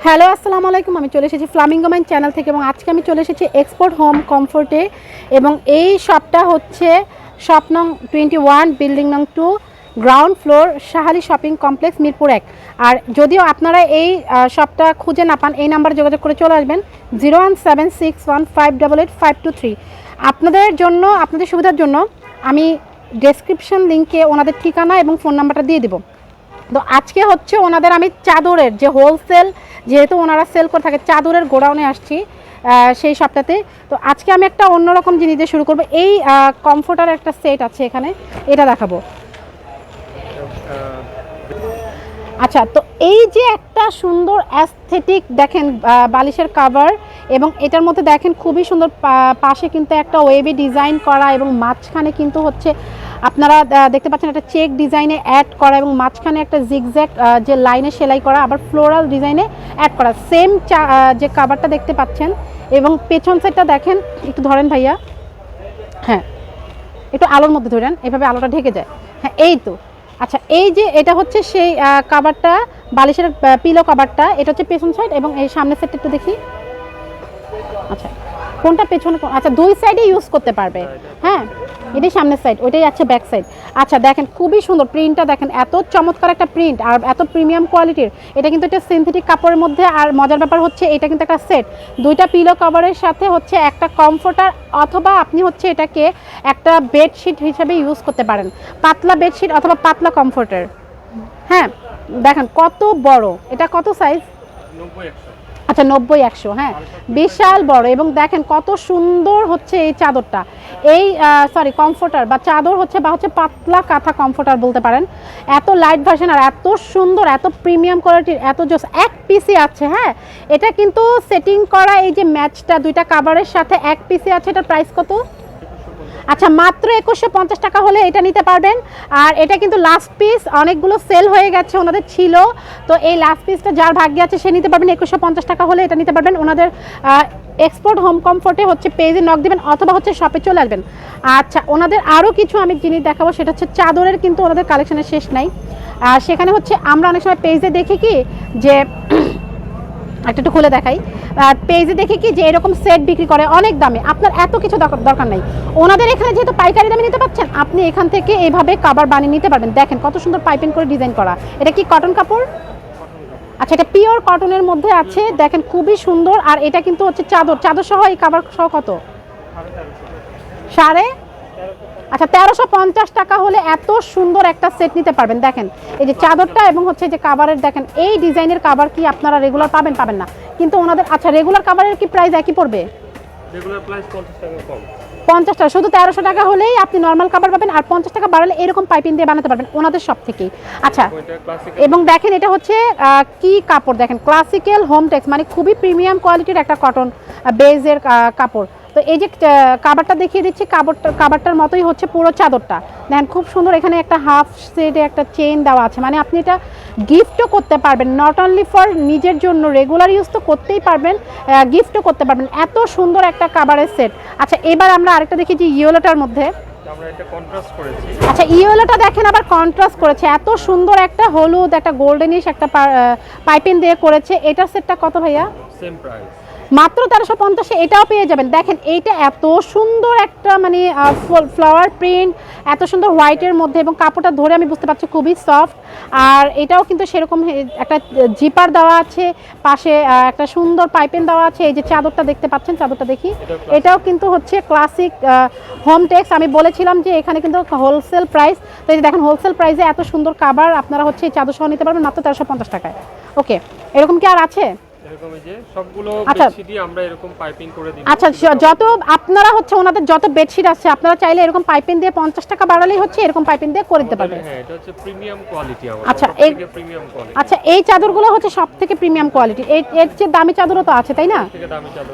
Hello আসসালামু আলাইকুম। আমি চলে এসেছি ফ্লামিঙ্গো মাইন চ্যানেল থেকে এবং আজকে আমি চলে এসেছি এক্সপোর্ট হোম কমফোর্টে এবং এই শপটা হচ্ছে শপ নং 21 বিল্ডিং নং 2 ground floor Shah Ali shopping complex Mirpur 1। আর যদিও আপনারা এই শপটা খুঁজে না পান এই নাম্বারে যোগাযোগ করে চলে আসবেন 01761588523। আপনাদের জন্য আপনাদের সুবিধার জন্য আমি ডেসক্রিপশন লিঙ্কে ওনাদের ঠিকানা এবং ফোন নাম্বারটা দিয়ে দেবো। তো আজকে হচ্ছে ওনাদের আমি চাদরের যে হোলসেল যেহেতু ওনারা সেল করে থাকে চাদরের গোডাউনে আসছি সেই সপ্তাহে। তো আজকে আমি একটা অন্যরকম জিনিস দিয়ে শুরু করবো। এই কমফোর্টার একটা সেট আছে এখানে, এটা দেখাবো। আচ্ছা, তো এই যে একটা সুন্দর অ্যাস্থেটিক দেখেন বালিশের কাভার এবং এটার মধ্যে দেখেন খুবই সুন্দর পাশে কিন্তু একটা ওয়েভি ডিজাইন করা এবং মাঝখানে কিন্তু হচ্ছে আপনারা দেখতে পাচ্ছেন একটা চেক ডিজাইনে অ্যাড করা এবং মাঝখানে একটা জিগজ্যাগ যে লাইনে সেলাই করা আবার ফ্লোরাল ডিজাইনে অ্যাড করা সেম যে কাভারটা দেখতে পাচ্ছেন। এবং পেছন সাইডটা দেখেন, একটু ধরেন ভাইয়া, হ্যাঁ একটু আলোর মধ্যে ধরেন, এভাবে আলোটা ঢেকে যায়। হ্যাঁ এই তো। আচ্ছা, এই যে এটা হচ্ছে সেই কাভারটা বালিশের পিলো কাভারটা, এটা হচ্ছে পেছন সাইড এবং এই সামনের সাইডটা একটু দেখি। আচ্ছা কোনটা পেছনে, আচ্ছা দুই সাইডে ইউজ করতে পারবে। হ্যাঁ এটাই সামনের সাইড, ওইটাই আছে ব্যাক সাইড। আচ্ছা দেখেন খুবই সুন্দর প্রিন্টটা, দেখেন এত চমৎকার একটা প্রিন্ট আর এত প্রিমিয়াম কোয়ালিটির। এটা কিন্তু একটা সিনথেটিক কাপড়ের মধ্যে। আর মজার ব্যাপার হচ্ছে এটা কিন্তু একটা সেট, দুইটা পিলো কভারের সাথে হচ্ছে একটা কমফোর্টার, অথবা আপনি হচ্ছে এটাকে একটা বেডশিট হিসেবে ইউজ করতে পারেন, পাতলা বেডশিট অথবা পাতলা কমফোর্টার। হ্যাঁ দেখেন কত বড়, এটা কত সাইজ? 90-100। আচ্ছা 90-100, হ্যাঁ বিশাল বড়। এবং দেখেন কত সুন্দর হচ্ছে এই চাদরটা, এই সরি কমফোর্টার বা চাদর হচ্ছে বা হচ্ছে পাতলা কাঁথা কমফোর্টার বলতে পারেন। এত লাইট ভার্সন আর এত সুন্দর, এত প্রিমিয়াম কোয়ালিটির, এত জোস। এক পিসি আছে। হ্যাঁ এটা কিন্তু সেটিং করা, এই যে ম্যাচটা দুইটা কাভারের সাথে এক পিসি আছে। এটার প্রাইস কত? আচ্ছা মাত্র 2150 টাকা হলে এটা নিতে পারবেন। আর এটা কিন্তু লাস্ট পিস, অনেকগুলো সেল হয়ে গেছে ওনাদের ছিল, তো এই লাস্ট পিসটা যার ভাগ্যে আছে সে নিতে পারবেন। 2150 টাকা হলে এটা নিতে পারবেন। ওনাদের এক্সপোর্ট হোম কমফোর্টে হচ্ছে পেজে নক দিবেন অথবা হচ্ছে শপে চলে আসবেন। আচ্ছা ওনাদের আরও কিছু আমি জিনিস দেখাবো, সেটা হচ্ছে চাদরের কিন্তু ওনাদের কালেকশনের শেষ নাই। আর সেখানে হচ্ছে আমরা অনেক সময় পেজে দেখি কি যে একটু খুলে দেখাই, পেজে দেখে কি যে এরকম সেট বিক্রি করে অনেক দামে। আপনার এত কিছু দরকার নাই, ওনাদের এখানে যেহেতু পাইকারি দামে নিতে পাচ্ছেন আপনি এখান থেকে এইভাবে কাভার বানিয়ে নিতে পারবেন। দেখেন কত সুন্দর পাইপিং করে ডিজাইন করা। এটা কি কটন কাপড়? আচ্ছা এটা পিওর কটনের মধ্যে আছে, দেখেন খুবই সুন্দর। আর এটা কিন্তু হচ্ছে চাদর সহ এই কাভার সহ কত? সাড়ে আচ্ছা 1350 টাকা হলে এত সুন্দর একটা সেট নিতে পারবেন। দেখেন এই যে চাদরটা এবং হচ্ছে যে কাভারের, দেখেন এই ডিজাইনের কাভার কি আপনারা রেগুলার পাবেন না কিন্তু ওনাদের। আচ্ছা রেগুলার কাভারের কি প্রাইস একই পড়বে? রেগুলার প্রাইস 50 টাকা কম। 50 টাকা, শুধু 1300 টাকা হলেই আপনি নর্মাল কাভার পাবেন। আর 50 টাকা বাড়ালে এরকম পাইপিং দিয়ে বানাতে পারবেন ওনাদের সব থেকেই। আচ্ছা এবং দেখেন এটা হচ্ছে কি কাপড়, দেখেন ক্লাসিক্যাল হোমটেক্স, মানে খুবই প্রিমিয়াম কোয়ালিটির একটা কটন বেজের কাপড়। তো এই যে কাভারটা দেখিয়ে দিচ্ছি, কাভারটার মতোই হচ্ছে পুরো চাদরটা। দেখেন খুব সুন্দর, এখানে একটা হাফ সেটে একটা চেইন দেওয়া আছে, মানে আপনি এটা গিফটও করতে পারবেন, নট অনলি ফর নিজের জন্য, রেগুলার ইউজ তো করতেই পারবেন, গিফটও করতে পারবেন। এত সুন্দর একটা কাভারের সেট। আচ্ছা এবার আমরা আরেকটা দেখি যে ইয়েলোটার মধ্যে, আমরা এটা কন্ট্রাস্ট করেছি। আচ্ছা ইয়েলোটা দেখেন আবার কন্ট্রাস্ট করেছে, এত সুন্দর একটা হলুদ একটা গোল্ডেনিশ একটা পাইপিং দিয়ে করেছে। এটার সেটটা কত ভাইয়া? সেম প্রাইস মাত্র 1350 এটাও পেয়ে যাবেন। দেখেন এইটা এত সুন্দর একটা মানে ফ্লাওয়ার প্রিন্ট, এত সুন্দর হোয়াইটের মধ্যে এবং কাপড়টা ধরে আমি বুঝতে পারছি খুবই সফট। আর এটাও কিন্তু সেরকম একটা জিপার দেওয়া আছে, পাশে একটা সুন্দর পাইপেন দেওয়া আছে। এই যে চাদরটা দেখতে পাচ্ছেন, চাদরটা দেখি, এটাও কিন্তু হচ্ছে ক্লাসিক হোমটেক্স। আমি বলেছিলাম যে এখানে কিন্তু হোলসেল প্রাইস, তো এই যে দেখেন হোলসেল প্রাইসে এত সুন্দর কাভার আপনারা হচ্ছে এই চাদর সহ নিতে পারবেন মাত্র 1350 টাকায়। ওকে এরকম কি আর আছে? এরকম এই যে সবগুলো বেডশিটই আমরা এরকম পাইপিং করে দিই। আচ্ছা যত আপনারা হচ্ছে ওনাদের যত বেডশিট আছে আপনারা চাইলে এরকম পাইপিং দিয়ে 50 টাকা বাড়ালেই হচ্ছে এরকম পাইপিং দিয়ে করে দিতে পারবেন। হ্যাঁ এটা হচ্ছে প্রিমিয়াম কোয়ালিটি আমাদের। আচ্ছা প্রিমিয়াম কোয়ালিটি। আচ্ছা এই চাদরগুলো হচ্ছে সবথেকে প্রিমিয়াম কোয়ালিটি, এর চেয়ে দামি চাদরও তো আছে তাই না?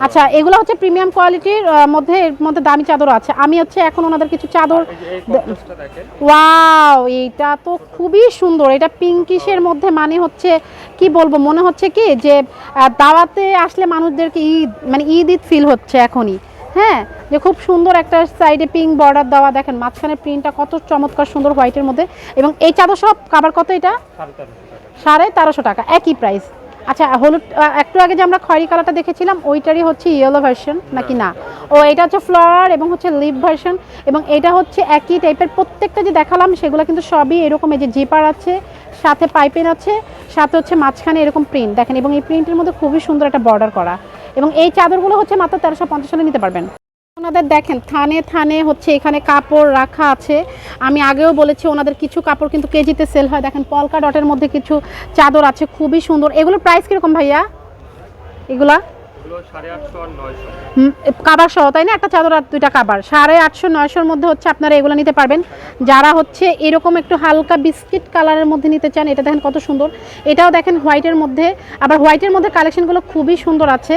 আচ্ছা এগুলো হচ্ছে প্রিমিয়াম কোয়ালিটির মধ্যে, এর মধ্যে দামি চাদরও আছে। আমি হচ্ছে এখন ওনাদের কিছু চাদর, ওয়াও এটা তো খুবই সুন্দর, এটা পিঙ্কিশের মধ্যে, মানে হচ্ছে কি বলবো, মনে হচ্ছে কি যে দাওয়াতে আসলে মানুষদেরকে ঈদ মানে ঈদ ফিল হচ্ছে এখনই। হ্যাঁ যে খুব সুন্দর একটা সাইডে পিঙ্ক বর্ডার দেওয়া, দেখেন মাঝখানে প্রিন্টটা কত চমৎকার সুন্দর হোয়াইটের মধ্যে। এবং এই চাদর সব কাভার কত? এটা 1350 টাকা, একই প্রাইস। আচ্ছা হলুদ একটু আগে যে আমরা খয়েরি কালারটা দেখেছিলাম ওইটারই হচ্ছে ইয়েলো ভার্সন নাকি না? ও এটা হচ্ছে ফ্লাওয়ার এবং হচ্ছে লিভ ভার্সন, এবং এটা হচ্ছে একই টাইপের। প্রত্যেকটা যে দেখালাম সেগুলো কিন্তু সবই এরকম, এই যে জিপার আছে, সাথে পাইপেন আছে, সাথে হচ্ছে মাঝখানে এরকম প্রিন্ট দেখেন, এবং এই প্রিন্টের মধ্যে খুবই সুন্দর একটা বর্ডার করা। এবং এই চাদরগুলো হচ্ছে মাত্র 1350 টাকা নিতে পারবেন। ওনাদের দেখেন থানে থানে হচ্ছে এখানে কাপড় রাখা আছে। আমি আগেও বলেছি ওনাদের কিছু কাপড় কিন্তু কেজিতে সেল হয়। দেখেন পলকা ডটের মধ্যে কিছু চাদর আছে, খুবই সুন্দর। এগুলোর প্রাইস কিরকম ভাইয়া? এগুলা 850 আর 900 কাবার সহ, তাই না? একটা চাদর আর দুইটা কাবার, 850 900-র মধ্যে হচ্ছে আপনারা এগুলো নিতে পারবেন। যারা হচ্ছে এরকম একটু হালকা বিস্কিট কালারের মধ্যে নিতে চান, এটা দেখেন কত সুন্দর। এটাও দেখেন হোয়াইটের মধ্যে, আবার হোয়াইটের মধ্যে কালেকশনগুলো খুবই সুন্দর আছে।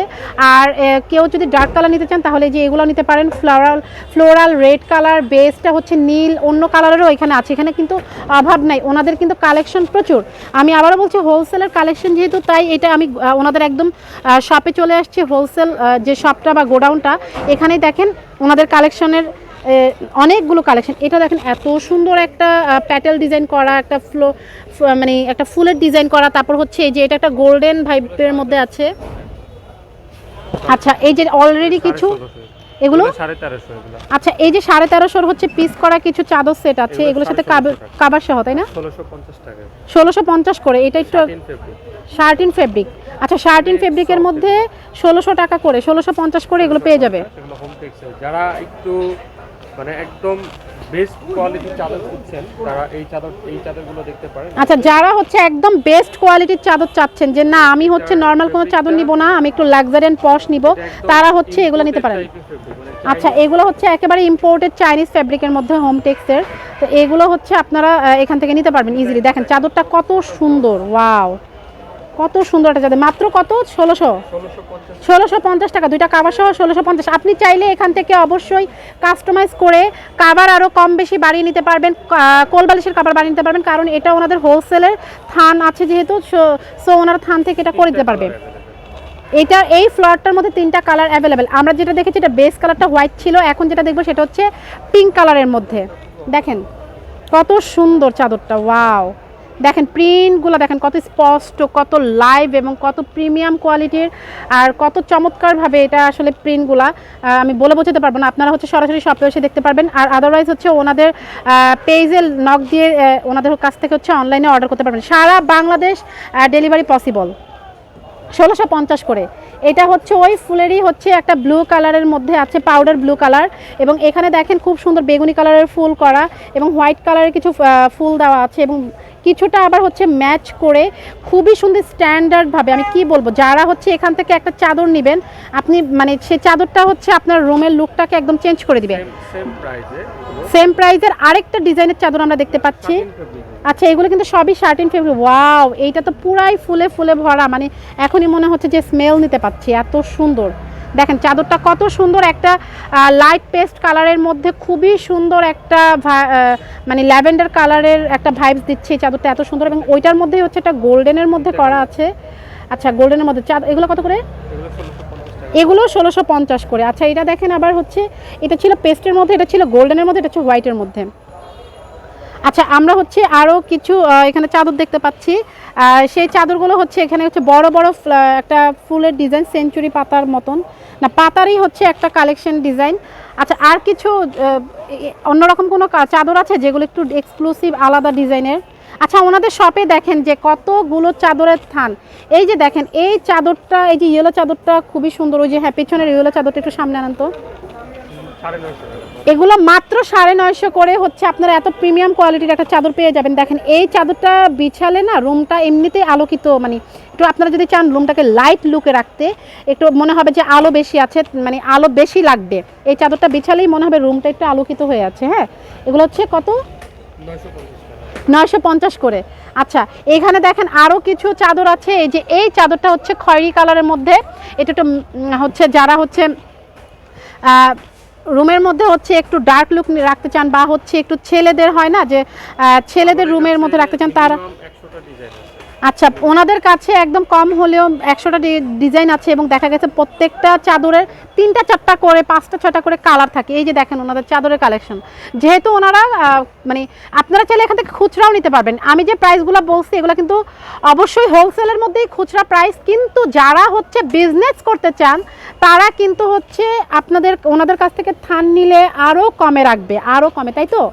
আর কেউ যদি ডার্ক কালার নিতে চান তাহলে যে এগুলো নিতে পারেন, ফ্লোরাল রেড কালার, বেসটা হচ্ছে নীল, অন্য কালারেরও এখানে আছে। এখানে কিন্তু অভাব নাই, ওনাদের কিন্তু কালেকশন প্রচুর। আমি আবারও বলছি হোলসেলের কালেকশন যেহেতু, তাই এটা আমি ওনাদের একদম শপে চলে আসছি। হোলসেল যে শপটা বা গোডাউনটা, এখানেই দেখেন ওনাদের কালেকশনের অনেকগুলো কালেকশন। এটা দেখেন এত সুন্দর একটা প্যাটেল ডিজাইন করা, একটা মানে একটা ফুলের ডিজাইন করা। তারপর হচ্ছে এই যে এটা একটা গোল্ডেন ভাইবের মধ্যে আছে। আচ্ছা এই যে অলরেডি কিছু এগুলো 1350 এগুলো। আচ্ছা এই যে 1350 হচ্ছে পিস করা কিছু চাদর সেট আছে, এগুলোর সাথে কাবার সহ, তাই না? 1650 টাকা, 1650 করে। এটা একটু শার্টিন ফেব্রিক। আচ্ছা শার্টিন ফেব্রিকের মধ্যে 1600 টাকা করে, 1650 করে এগুলো পেয়ে যাবে। এগুলো হোম টেক্সটাইল। যারা একটু মানে একদম বেস্ট কোয়ালিটির চাদর খুঁজছেন তারা এই চাদরগুলো দেখতে পারেন। আচ্ছা যারা হচ্ছে একদম বেস্ট কোয়ালিটির চাদর চাচ্ছেন, যে না আমি হচ্ছে নর্মাল কোনো চাদর নিব না, আমি একটু লাক্সারিয়ান পশ নিব, তারা হচ্ছে এগুলো নিতে পারেন। আচ্ছা এগুলো হচ্ছে একেবারে ইম্পোর্টেড চাইনিজ ফেব্রিকের মধ্যে হোম টেক্সের। তো এগুলো হচ্ছে আপনারা এখান থেকে নিতে পারবেন ইজিলি। দেখেন চাদরটা কত সুন্দর, ওয়াও কত সুন্দর একটা চাদর। মাত্র কত? 1650 টাকা, দুইটা কাবার সহ 1650। আপনি চাইলে এখান থেকে অবশ্যই কাস্টমাইজ করে কাবার আরও কম বেশি বাড়িয়ে নিতে পারবেন, কোলবালিশের কাবার বাড়িয়ে নিতে পারবেন, কারণ এটা ওনাদের হোলসেলের থান আছে যেহেতু, সো ওনারা থান থেকে এটা করে দিতে পারবে। এটা এই ফ্লোয়ারটার মধ্যে 3টা কালার অ্যাভেলেবেল। আমরা যেটা দেখেছি এটা বেস কালারটা হোয়াইট ছিল, এখন যেটা দেখবো সেটা হচ্ছে পিঙ্ক কালারের মধ্যে। দেখেন কত সুন্দর চাদরটা, ওয়াও। দেখেন প্রিন্টগুলো দেখেন কত স্পষ্ট, কত লাইভ এবং কত প্রিমিয়াম কোয়ালিটির, আর কত চমৎকারভাবে এটা আসলে প্রিন্টগুলা আমি বলে বোঝাতে পারবো না। আপনারা হচ্ছে সরাসরি শপে এসে দেখতে পারবেন, আর আদারওয়াইজ হচ্ছে ওনাদের পেজে নক দিয়ে ওনাদের কাছ থেকে হচ্ছে অনলাইনে অর্ডার করতে পারবেন। সারা বাংলাদেশ ডেলিভারি পসিবল। 1650 করে। এটা হচ্ছে ওই ফুলেরই হচ্ছে একটা ব্লু কালারের মধ্যে আছে, পাউডার ব্লু কালার, এবং এখানে দেখেন খুব সুন্দর বেগুনি কালারের ফুল করা এবং হোয়াইট কালারের কিছু ফুল দেওয়া আছে, এবং কিছুটা আবার হচ্ছে ম্যাচ করে খুবই সুন্দর স্ট্যান্ডার্ডভাবে। আমি কি বলবো, যারা হচ্ছে এখান থেকে একটা চাদর নেবেন, আপনি মানে সেই চাদরটা হচ্ছে আপনার রুমের লুকটাকে একদম চেঞ্জ করে দিবে। সেম প্রাইজের আরেকটা ডিজাইনের চাদর আমরা দেখতে পাচ্ছি। আচ্ছা এগুলো কিন্তু সবই শার্টিন ফেব্রিক। ওয়াও, এইটা তো পুরাই ফুলে ফুলে ভরা, মানে এখনই মনে হচ্ছে যে স্মেল নিতে পাচ্ছি, এত সুন্দর। দেখেন চাদরটা কত সুন্দর, একটা লাইট পেস্ট কালারের মধ্যে খুবই সুন্দর একটা মানে ল্যাভেন্ডার কালারের একটা ভাইবস দিচ্ছে এই চাদরটা, এত সুন্দর। এবং ওইটার মধ্যেই হচ্ছে একটা গোল্ডেনের মধ্যে করা আছে। আচ্ছা গোল্ডেনের মধ্যে এগুলো কত করে? এগুলো 1650 করে। আচ্ছা এটা দেখেন আবার হচ্ছে, এটা ছিল পেস্টের মধ্যে, এটা ছিল গোল্ডেনের মধ্যে, এটা হচ্ছে হোয়াইটের মধ্যে। আচ্ছা আমরা হচ্ছে আরও কিছু এখানে চাদর দেখতে পাচ্ছি। সেই চাদরগুলো হচ্ছে এখানে হচ্ছে বড় বড় একটা ফুলের ডিজাইন, সেঞ্চুরি পাতার মতন, না পাতারই হচ্ছে একটা কালেকশন ডিজাইন। আচ্ছা আর কিছু অন্যরকম কোনো চাদর আছে যেগুলো একটু এক্সক্লুসিভ আলাদা ডিজাইনের? আচ্ছা ওনাদের শপে দেখেন যে কতগুলো চাদরের থান। এই যে দেখেন এই চাদরটা, এই যে ইয়েলো চাদরটা খুবই সুন্দর, ওই যে হ্যাঁ পেছনের ইয়েলো চাদরটা একটু সামনে আনেন তো। এগুলো মাত্র 950 করে হচ্ছে আপনারা এত প্রিমিয়াম কোয়ালিটির একটা চাদর পেয়ে যাবেন। দেখেন এই চাদরটা বিছালে না রুমটা এমনিতেই আলোকিত, মানে একটু আপনারা যদি চান রুমটাকে লাইট লুকে রাখতে, একটু মনে হবে যে আলো বেশি আছে, মানে আলো বেশি লাগবে, এই চাদরটা বিছালেই মনে হবে রুমটা একটু আলোকিত হয়ে আছে। হ্যাঁ এগুলো হচ্ছে কত? 950 করে। আচ্ছা এখানে দেখেন আরও কিছু চাদর আছে। এই যে এই চাদরটা হচ্ছে খয়েরি কালারের মধ্যে, এটা একটু হচ্ছে যারা হচ্ছে রুমের মধ্যে হচ্ছে একটু ডার্ক লুক রাখতে চান, বা হচ্ছে একটু ছেলেদের হয় না যে ছেলেদের রুমের মধ্যে রাখতে চান, তারা আচ্ছা, ওনাদের কাছে একদম কম হলেও 100টা ডিজাইন আছে এবং দেখা গেছে প্রত্যেকটা চাদরের 3টা 4টা করে 5টা 6টা করে কালার থাকে। এই যে দেখেন ওনাদের চাদরের কালেকশন, যেহেতু ওনারা মানে আপনারা চাইলে এখান থেকে খুচরাও নিতে পারবেন। আমি যে প্রাইসগুলো বলছি এগুলো কিন্তু অবশ্যই হোলসেলের মধ্যেই খুচরা প্রাইস, কিন্তু যারা হচ্ছে বিজনেস করতে চান তারা কিন্তু হচ্ছে ওনাদের কাছ থেকে থান নিলে আরও কমে রাখবে, আরও কমে, তাই তো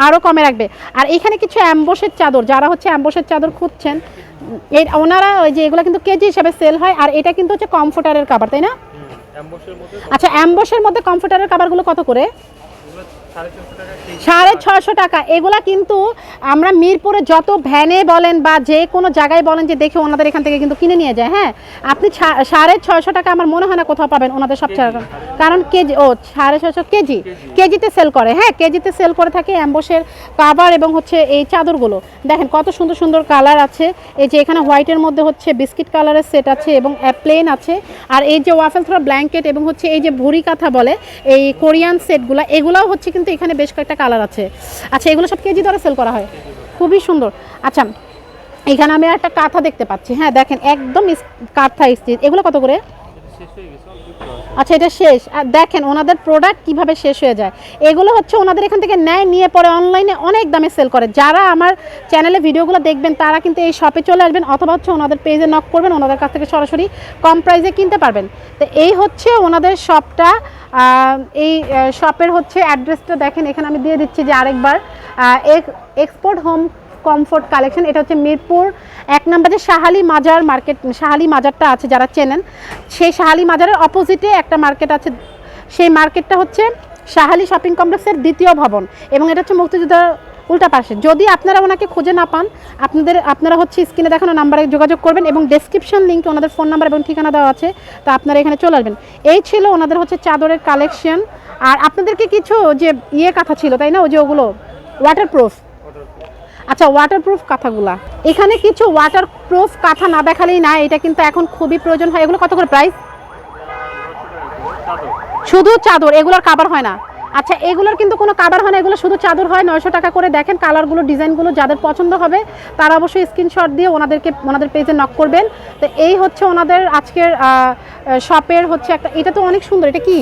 আরও কমে রাখবে। আর এখানে কিছু অ্যাম্বোসের চাদর, যারা হচ্ছে অ্যাম্বোসের চাদর খুঁজছেন, ওনারা ওই যে এগুলো কিন্তু কেজি হিসাবে সেল হয়। আর এটা কিন্তু হচ্ছে কমফোর্টারের কাভার, তাই না? আচ্ছা, অ্যাম্বোসের মধ্যে কমফোর্টারের কাভারগুলো কত করে? 650 টাকা। এগুলা কিন্তু আমরা মিরপুরে যত ভ্যানে বলেন বা যে কোনো জায়গায় বলেন যে দেখে ওনাদের এখান থেকে কিন্তু কিনে নিয়ে যায়। হ্যাঁ, আপনি 650 টাকা আমার মনে হয় না কোথাও পাবেন ওনাদের সব ছাড়া, কারণ কেজি 650 কেজিতে সেল করে। হ্যাঁ, কেজিতে সেল করে থাকে অ্যাম্বোসের কাভার এবং হচ্ছে এই চাদরগুলো। দেখেন কত সুন্দর সুন্দর কালার আছে। এই যে এখানে হোয়াইটের মধ্যে হচ্ছে বিস্কিট কালারের সেট আছে এবং প্লেন আছে। আর এই যে ওয়াফেল থ্রো ব্ল্যাঙ্কেট এবং হচ্ছে এই যে ভুরি কাঁথা বলে এই কোরিয়ান সেটগুলো, এগুলোও হচ্ছে কিন্তু এখানে বেশ কয়েকটা কালার আছে। আচ্ছা, এগুলো সব কেজি দরে সেল করা হয়, খুবই সুন্দর। আচ্ছা, এখানে আমি একটা কাঁথা দেখতে পাচ্ছি। হ্যাঁ দেখেন একদম কাঁথা স্টিচ, এগুলো কত করে? আচ্ছা, এটা শেষ। আর দেখেন ওনাদের প্রোডাক্ট কিভাবে শেষ হয়ে যায়। এগুলো হচ্ছে ওনাদের এখান থেকে নেয়, নিয়ে পরে অনলাইনে অনেক দামে সেল করে। যারা আমার চ্যানেলে ভিডিওগুলো দেখবেন তারা কিন্তু এই শপে চলে আসবেন অথবা হচ্ছে ওনাদের পেজে নক করবেন, ওনাদের কাছ থেকে সরাসরি কম প্রাইসে কিনতে পারবেন। তো এই হচ্ছে ওনাদের শপটা। এই শপের হচ্ছে অ্যাড্রেসটা দেখেন, এখানে আমি দিয়ে দিচ্ছি যে আরেকবার, এক্সপোর্ট হোম কমফোর্ট কালেকশন। এটা হচ্ছে মিরপুর 1 নম্বরে শাহালি মাজার মার্কেট, শাহালি মাজারটা আছে যারা চেনেন, সেই শাহালি মাজারের অপোজিটে একটা মার্কেট আছে, সেই মার্কেটটা হচ্ছে শাহালি শপিং কমপ্লেক্সের 2য় ভবন এবং এটা হচ্ছে মুক্তিযোদ্ধার উল্টা পাশে। যদি আপনারা ওনাকে খুঁজে না পান আপনারা হচ্ছে স্ক্রিনে দেখানো নাম্বারে যোগাযোগ করবেন এবং ডেসক্রিপশন লিঙ্কে ওনাদের ফোন নাম্বার এবং ঠিকানা দেওয়া আছে, তো আপনারা এখানে চলে আসবেন। এই ছিল ওনাদের হচ্ছে চাদরের কালেকশন। আর আপনাদেরকে কিছু যে কাঁথা ছিল তাই না, ওই যে ওগুলো ওয়াটারপ্রুফ। আচ্ছা, ওয়াটারপ্রুফ কাঁথাগুলা, এখানে কিছু ওয়াটারপ্রুফ কাঁথা না দেখালেই না, এটা কিন্তু এখন খুবই প্রয়োজন হয়। এগুলো কত করে প্রাইস? শুধু চাদর, এগুলোর কাভার হয় না। আচ্ছা, এগুলোর কিন্তু কোনো কাভার হয় না, এগুলো শুধু চাদর হয়, 900 টাকা করে। দেখেন কালারগুলো, ডিজাইনগুলো যাদের পছন্দ হবে তারা অবশ্যই স্ক্রিনশট দিয়ে ওনাদের পেজে নক করবেন। তো এই হচ্ছে ওনাদের আজকের শপের হচ্ছে একটা, এটা তো অনেক সুন্দর। এটা কি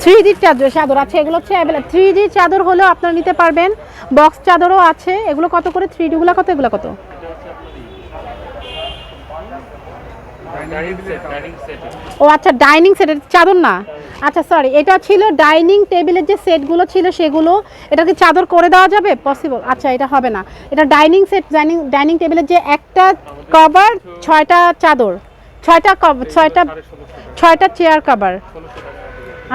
3D চাদর? আচ্ছা, এগুলো হচ্ছে 3D চাদর হলেও আপনারা নিতে পারবেন, বক্স চাদরও আছে। এগুলো কত করে? 3D গুলো কত, এগুলো কত? ও আচ্ছা, ডাইনিং সেটের চাদর না। আচ্ছা সরি, এটা ছিল ডাইনিং টেবিলের যে সেটগুলো ছিল সেগুলো। এটা কি চাদর করে দেওয়া যাবে? পসিবল? আচ্ছা, এটা হবে না। এটা ডাইনিং সেট, ডাইনিং টেবিলের যে একটা কভার, 6টা চাদর, 6টা চেয়ার কভার।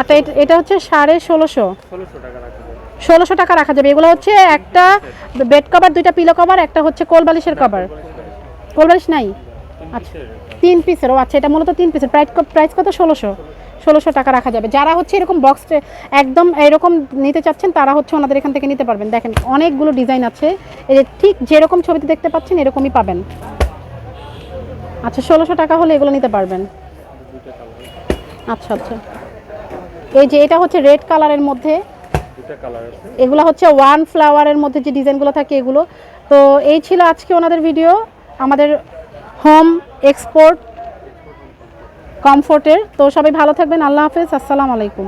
আচ্ছা, এটা হচ্ছে 1650 টাকা রাখা যাবে। এগুলো হচ্ছে একটা বেড কভার, 2টা পিলো কভার, একটা হচ্ছে কোলবালিশের কভার। কোলবালিশ নাই? আচ্ছা, 3 পিসের। ও আচ্ছা, এটা মূলত 3 পিসের। প্রাইস কত? 1600 টাকা রাখা যাবে। যারা হচ্ছে এরকম বক্স একদম এরকম নিতে চাচ্ছেন তারা হচ্ছে ওনাদের এখান থেকে নিতে পারবেন। দেখেন অনেকগুলো ডিজাইন আছে, এই যে ঠিক যেরকম ছবিতে দেখতে পাচ্ছেন এরকমই পাবেন। আচ্ছা, 1600 টাকা হলে এগুলো নিতে পারবেন। আচ্ছা আচ্ছা, এই যে এটা হচ্ছে রেড কালারের মধ্যে, এগুলো হচ্ছে ওয়ান ফ্লাওয়ারের মধ্যে যে ডিজাইনগুলো থাকে এগুলো। তো এই ছিল আজকে ওনাদের ভিডিও আমাদের হোম এক্সপোর্ট কমফোর্টের। তো সবাই ভালো থাকবেন, আল্লাহ হাফেজ, আসসালামু আলাইকুম।